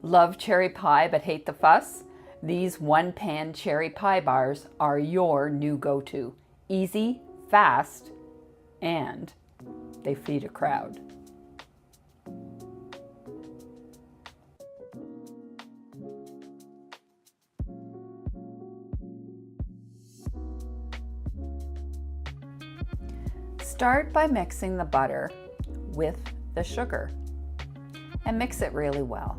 Love cherry pie but hate the fuss? These one-pan cherry pie bars are your new go-to. Easy, fast, and they feed a crowd. Start by mixing the butter with the sugar and mix it really well.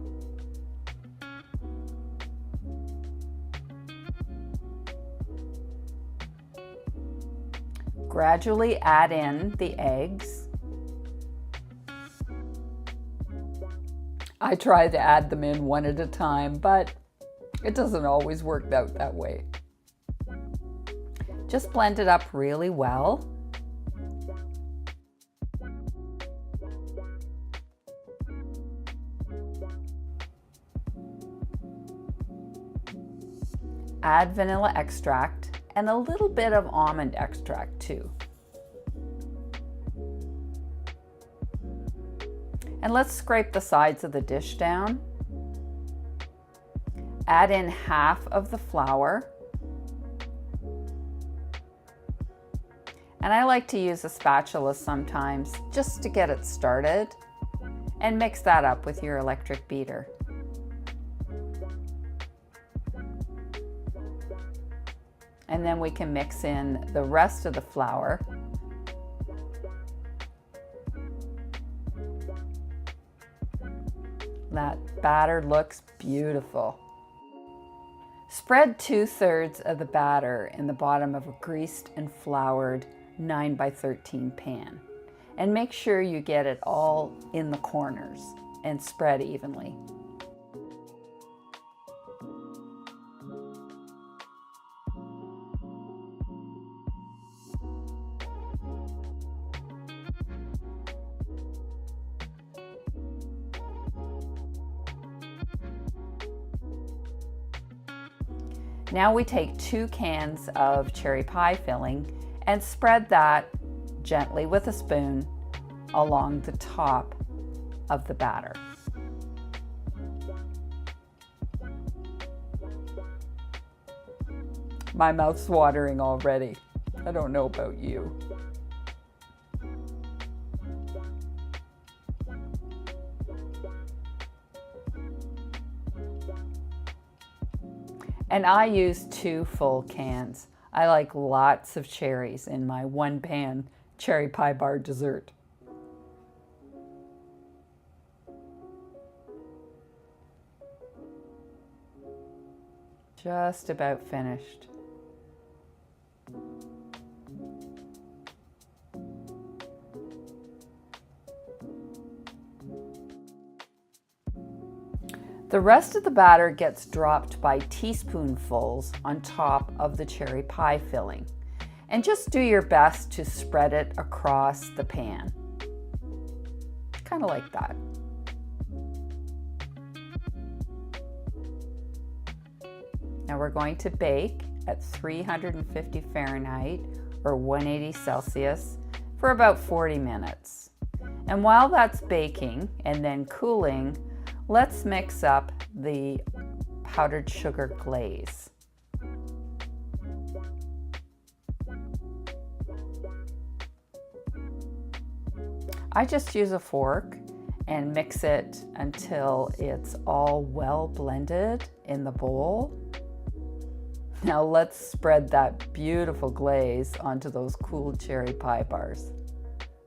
Gradually add in the eggs. I try to add them in one at a time, but it doesn't always work out that way. Just blend it up really well. Add vanilla extract and a little bit of almond extract too. And let's scrape the sides of the dish down. Add in half of the flour. And I like to use a spatula sometimes just to get it started, and mix that up with your electric beater. And then we can mix in the rest of the flour. That batter looks beautiful. Spread 2/3 of the batter in the bottom of a greased and floured 9x13 pan. And make sure you get it all in the corners and spread evenly. Now we take 2 cans of cherry pie filling and spread that gently with a spoon along the top of the batter. My mouth's watering already. I don't know about you. And I use 2 full cans. I like lots of cherries in my one-pan cherry pie bar dessert. Just about finished. The rest of the batter gets dropped by teaspoonfuls on top of the cherry pie filling. And just do your best to spread it across the pan. Kind of like that. Now we're going to bake at 350 Fahrenheit or 180 Celsius for about 40 minutes. And while that's baking and then cooling, let's mix up the powdered sugar glaze. I just use a fork and mix it until it's all well blended in the bowl. Now let's spread that beautiful glaze onto those cool cherry pie bars.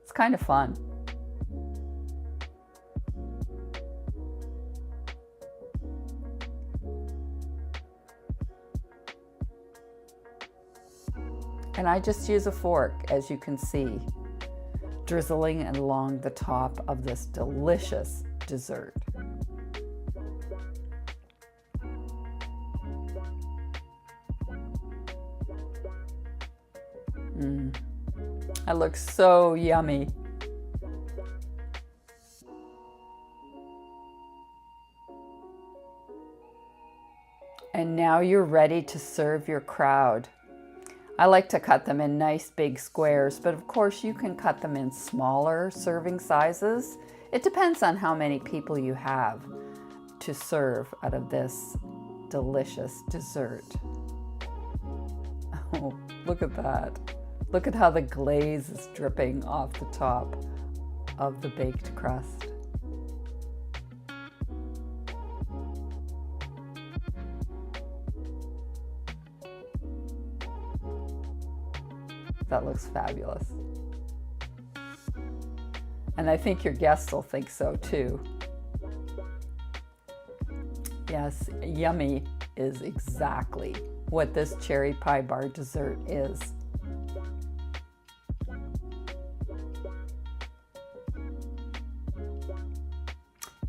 It's kind of fun. And I just use a fork, as you can see, drizzling along the top of this delicious dessert. That looks so yummy. And now you're ready to serve your crowd. I like to cut them in nice big squares, but of course you can cut them in smaller serving sizes. It depends on how many people you have. to serve out of this delicious dessert. Oh, look at that. Look at how the glaze is dripping off the top of the baked crust. That looks fabulous. And I think your guests will think so too. Yes, yummy is exactly what this cherry pie bar dessert is.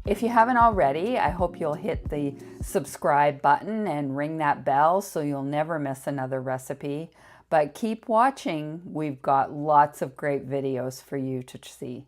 If you haven't already, I hope you'll hit the subscribe button and ring that bell so you'll never miss another recipe. But keep watching. We've got lots of great videos for you to see.